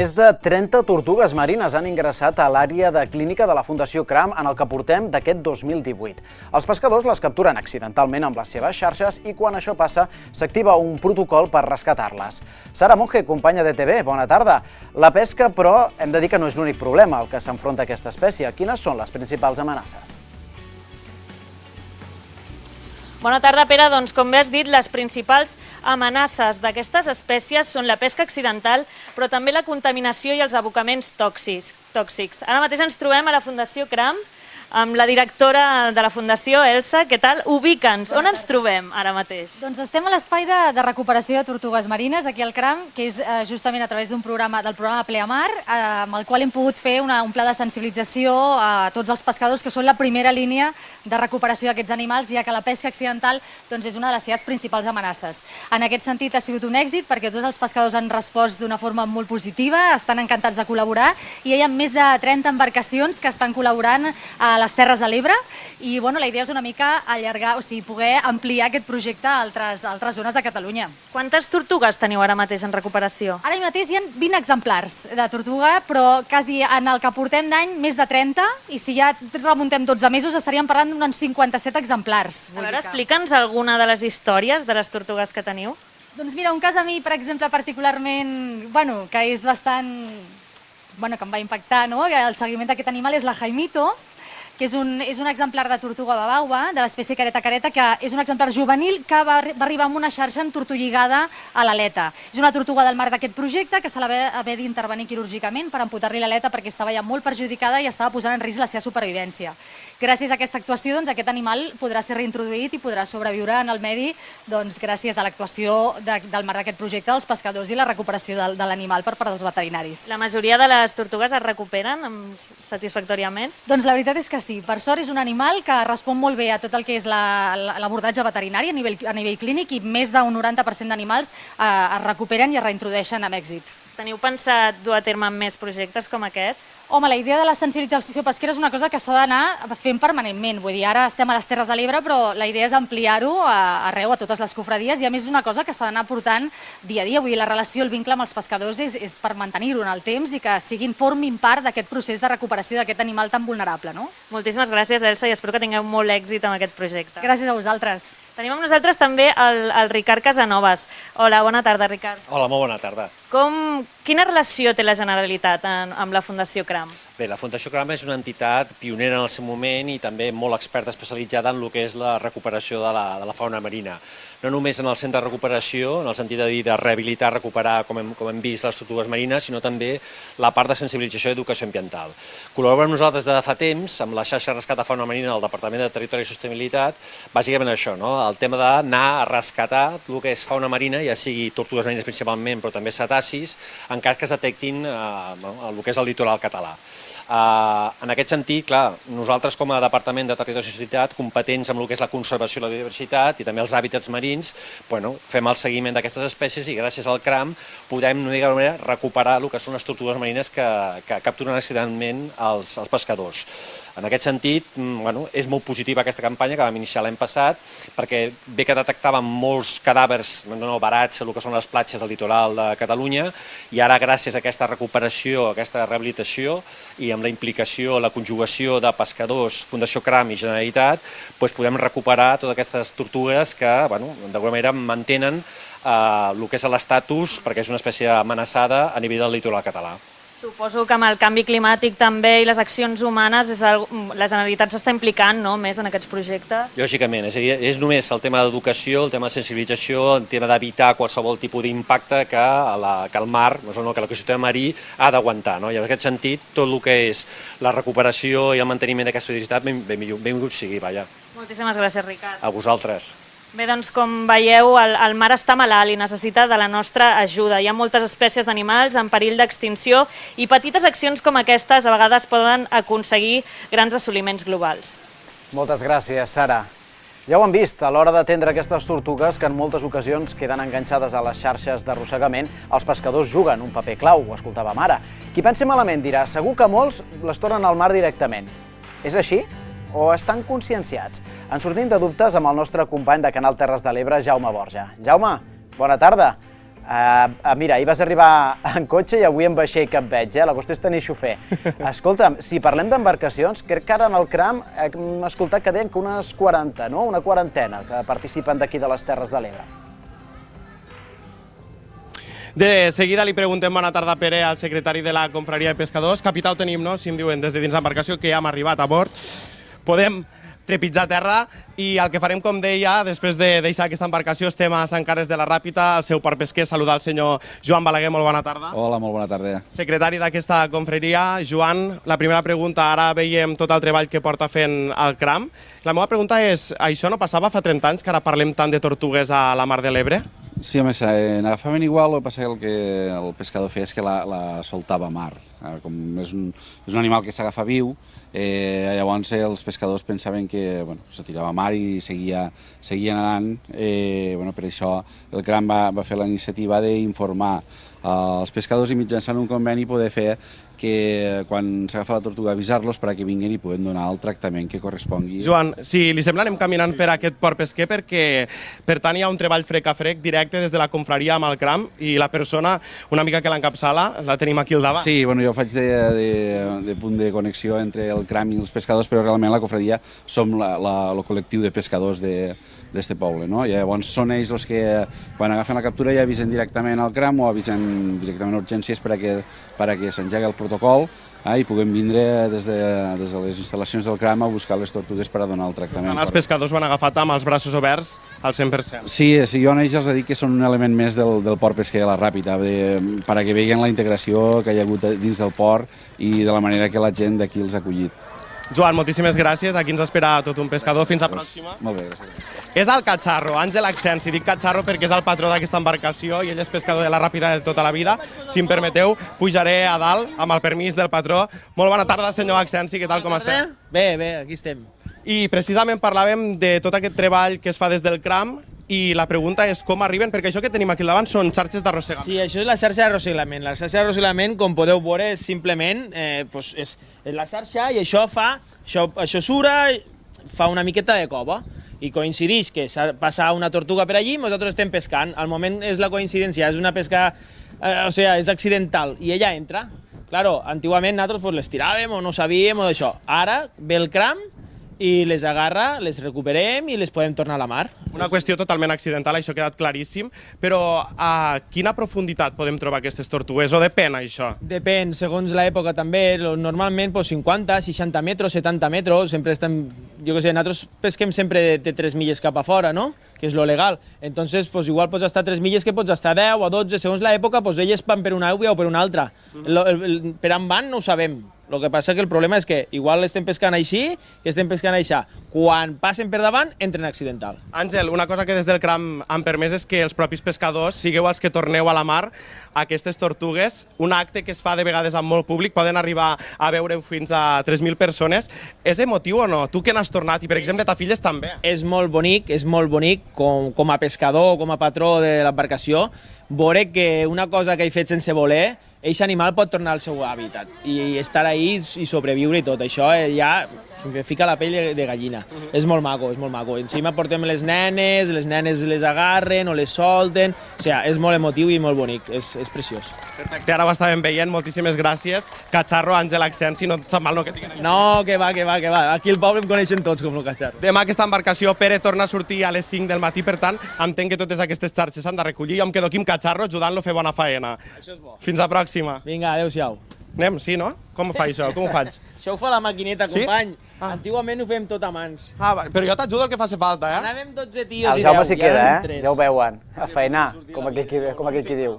Més de 30 tortugues marines han ingressat a l'àrea de clínica de la Fundació CRAM en el que portem d'aquest 2018. Els pescadors les capturen accidentalment amb les seves xarxes i quan això passa s'activa un protocol per rescatar-les. Sara Monge, companya d'ETV, bona tarda. La pesca, però, hem de dir que no és l'únic problema al que s'enfronta aquesta espècie. Quines són les principals amenaces? Bona tarda, Pere. Doncs, com bé has dit, les principals amenaces d'aquestes espècies són la pesca accidental, però també la contaminació i els abocaments tòxics. Ara mateix ens trobem a la Fundació CRAM, amb la directora de la Fundació, Elsa. Què tal? Ubica'ns. On ens trobem ara mateix? Doncs estem a l'espai de recuperació de tortugues marines, aquí al CRAM, que és justament a través del programa Pleamar, amb el qual hem pogut fer un pla de sensibilització a tots els pescadors, que són la primera línia de recuperació d'aquests animals, ja que la pesca accidental és una de les seves principals amenaces. En aquest sentit ha sigut un èxit, perquè tots els pescadors han respost d'una forma molt positiva, estan encantats de col·laborar, i hi ha més de 30 embarcacions que estan col·laborant a les Terres de l'Ebre, i la idea és una mica allargar, poder ampliar aquest projecte a altres zones de Catalunya. Quantes tortugues teniu ara mateix en recuperació? Ara mateix hi ha 20 exemplars de tortuga, però quasi en el que portem d'any més de 30, i si ja remuntem 12 mesos estaríem parlant d'uns 57 exemplars. A veure, explica'ns alguna de les històries de les tortugues que teniu. Doncs mira, un cas a mi, per exemple, particularment, que és bastant, que em va impactar, el seguiment d'aquest animal és la Jaimito, que és un exemplar de tortuga babauba, de l'espècie careta, que és un exemplar juvenil que va arribar amb una xarxa entortolligada a l'aleta. És una tortuga del mar d'aquest projecte que se la va haver d'intervenir quirúrgicament per amputar-li l'aleta perquè estava ja molt perjudicada i estava posant en risc la seva supervivència. Gràcies a aquesta actuació, aquest animal podrà ser reintroduït i podrà sobreviure en el medi gràcies a l'actuació del mar d'aquest projecte dels pescadors i la recuperació de l'animal per part dels veterinaris. La majoria de les tortugues es recuperen satisfactòriament? Doncs la veritat és que sí. Per sort és un animal que respon molt bé a tot el que és l'abordatge veterinari a nivell clínic, i més d'un 90% d'animals es recuperen i es reintrodueixen amb èxit. Teniu pensat dur a terme més projectes com aquest? Home, la idea de la sensibilització pesquera és una cosa que s'ha d'anar fent permanentment. Vull dir, ara estem a les Terres de l'Ebre, però la idea és ampliar-ho arreu, a totes les cofradies, i a més és una cosa que s'ha d'anar portant dia a dia. Vull dir, la relació, el vincle amb els pescadors és per mantenir-ho en el temps i que formin part d'aquest procés de recuperació d'aquest animal tan vulnerable, no? Moltíssimes gràcies, Elsa, i espero que tingueu molt èxit amb aquest projecte. Gràcies a vosaltres. Tenim amb nosaltres també el Ricard Casanovas. Hola, bona tarda, Ricard. Hola, molt bona tarda. Quina relació té la Generalitat amb la Fundació CRAM? Bé, la Fundació CRAM és una entitat pionera en el seu moment i també molt experta especialitzada en el que és la recuperació de la fauna marina. No només en el centre de recuperació, en el sentit de rehabilitar, recuperar, com hem vist, les tortugues marines, sinó també la part de sensibilització i educació ambiental. Col·laborem amb nosaltres de fa temps amb la xarxa Rescat de Fauna Marina del Departament de Territori i Sostenibilitat, bàsicament això, el tema d'anar a rescatar el que és fauna marina, ja sigui tortugues marines principalment, però també cetacis, en cas que es detectin el que és el litoral català. En aquest sentit, clar, nosaltres com a Departament de Territori i Sostenibilitat, competents amb el que és la conservació i la biodiversitat i també els hàbitats marins, fem el seguiment d'aquestes espècies i gràcies al CRAM podem recuperar el que són les tortugues marines que capturen accidentalment els pescadors. En aquest sentit, és molt positiva aquesta campanya que vam iniciar l'any passat, perquè bé que detectàvem molts cadàvers varats a el que són les platges del litoral de Catalunya, i ara gràcies a aquesta recuperació, a aquesta rehabilitació i amb la implicació, la conjugació de pescadors, Fundació CRAM i Generalitat, podem recuperar totes aquestes tortugues que d'alguna manera mantenen el que és l'estatus, perquè és una espècie amenaçada a nivell del litoral català. Suposo que amb el canvi climàtic també i les accions humanes la Generalitat s'està implicant més en aquests projectes? Lògicament, és a dir, és només el tema d'educació, el tema de sensibilització, el tema d'evitar qualsevol tipus d'impacte que el mar, que l'ecosistema marí ha d'aguantar. I en aquest sentit, tot el que és la recuperació i el manteniment d'aquesta biodiversitat, benvingut sigui. Moltíssimes gràcies, Ricard. A vosaltres. Bé, doncs, com veieu, el mar està malalt i necessita de la nostra ajuda. Hi ha moltes espècies d'animals en perill d'extinció i petites accions com aquestes a vegades poden aconseguir grans assoliments globals. Moltes gràcies, Sara. Ja ho han vist, a l'hora d'atendre aquestes tortugues, que en moltes ocasions queden enganxades a les xarxes d'arrossegament, els pescadors juguen un paper clau, ho escoltàvem ara. Qui pensi malament dirà, segur que molts les tornen al mar directament. És així? O estan conscienciats? En sortim de dubtes amb el nostre company de Canal Terres de l'Ebre, Jaume Borja. Jaume, bona tarda. Mira, ahir vas arribar en cotxe i avui en vaixell que et veig, la qüestió és tenir xofer. Escolta'm, si parlem d'embarcacions, crec que ara en el CRAM hem escoltat que deien que unes 40, no? Una quarantena que participen d'aquí de les Terres de l'Ebre. De seguida li preguntem bona tarda, Pere, al secretari de la Confraria de Pescadors. Capità, ho tenim, no? Si em diuen des de dins l'embarcació que ja hem arribat a bord. Podem trepitjar terra i el que farem, com deia, després de deixar aquesta embarcació, estem a Sant Carles de la Ràpita, al seu port pesquer, saludar el senyor Joan Balaguer, molt bona tarda. Hola, molt bona tarda. Secretari d'aquesta confraria. Joan, la primera pregunta, ara veiem tot el treball que porta fent el CRAM. La meva pregunta és, això no passava fa 30 anys que ara parlem tant de tortugues a la Mar de l'Ebre? Sí, home, n'agafaven igual, el que passa que el que el pescador feia és que la soltava a mar. Com és un animal que s'agafa viu, llavors els pescadors pensaven que se tirava a mar i seguia nedant. Per això el CRAM va fer la iniciativa d'informar als pescadors i mitjançant un conveni poder fer que quan s'agafa la tortuga avisar-los perquè vinguin i puguin donar el tractament que correspongui. Joan, si li sembla anem caminant per aquest port pesquer perquè per tant hi ha un treball frec a frec directe des de la confraria amb el CRAM i la persona una mica que l'encapçala la tenim aquí al davant. Sí, jo faig de punt de connexió entre el CRAM i els pescadors, però realment la confraria som el col·lectiu de pescadors d'este poble, no? I llavors són ells els que quan agafen la captura ja avisen directament al CRAM o avisen directament a urgències perquè s'engega el protocol i puguem vindre des de les instal·lacions del CRAM a buscar les tortugues per a donar el tractament. Els pescadors ho han agafat amb els braços oberts al 100%. Sí, jo a ells els dic que són un element més del port pesquer de la Ràpita, perquè vegin la integració que hi ha hagut dins del port i de la manera que la gent d'aquí els ha acollit. Joan, moltíssimes gràcies. Aquí ens espera tot un pescador. Fins la pròxima. Molt bé, gràcies. És el Catxarro, Àngel Accensi. Dic Catxarro perquè és el patró d'aquesta embarcació i ell és pescador de la Ràpita de tota la vida. Si em permeteu, pujaré a dalt amb el permís del patró. Molt bona tarda, senyor Accensi. Què tal, com estem? Bé, aquí estem. I precisament parlàvem de tot aquest treball que es fa des del CRAM i la pregunta és com arriben, perquè això que tenim aquí al davant són xarxes d'arrossegament. Sí, això és la xarxa d'arrossegament. La xarxa d'arrossegament, com podeu veure, és simplement és la xarxa i això sura, fa una miqueta de cova i coincideix que passa una tortuga per allí i nosaltres estem pescant. Al moment és la coincidència, és una pesca, és accidental i ella entra. Claro, antigament nosaltres les tiràvem o no sabíem o d'això. Ara ve el CRAM i les agarra, les recuperem i les podem tornar a la mar. Una qüestió totalment accidental, això ha quedat claríssim, però a quina profunditat podem trobar aquestes tortugues, o depèn això? Depèn, segons l'època també, normalment 50, 60 metres, 70 metres, sempre estem, jo què sé, nosaltres pesquem sempre de 3 milles cap a fora, no?, que és lo legal. Entonces, igual pots estar 3 milles que pots estar 10 o 12, segons l'època, elles van per una aigua o per una altra. Per on van no ho sabem. El que passa que el problema és que igual estem pescant així que estem pescant aixà. Quan passen per davant, entren accidental. Àngel, una cosa que des del CRAM han permès és que els propis pescadors sigueu els que torneu a la mar aquestes tortugues, un acte que es fa de vegades amb molt públic, poden arribar a veure fins a 3.000 persones. És emotiu o no? Tu que n'has tornat, i per exemple ta filla també. És molt bonic com a pescador o com a patró de l'embarcació, veure que una cosa que he fet sense voler, aquest animal pot tornar al seu hàbitat i estar ahí i sobreviure i tot. Això ja em fica la pell de gallina. És molt maco, és molt maco. Encima portem les nenes les agarren o les solten. O sigui, és molt emotiu i molt bonic, és preciós. Perfecte, ara ho estàvem veient, moltíssimes gràcies. Catxarro, Àngel Accensi, no et sap mal no que tinguin així. No, que va. Aquí al poble em coneixen tots com el Catxarro. Demà aquesta embarcació, Pere, torna a sortir a les 5 del matí, per tant, entenc que totes aquestes xarxes s'han de recollir. Jo em quedo aquí amb Catxarro ajudant-lo a fer bona faena. Això és bo. Fins la pròxima. Vinga, adéu-siau. Anem, sí, no? Com ho fa això? Com ho faig? Això ho fa la maquineta, Sí? company. Antigament ho fem tot a mans. Però jo t'ajudo el que faci falta, eh? Anàvem 12 tios El i 10. Jaume s'hi queda, ja Ja ho veuen. A feina, com aquell qui diu.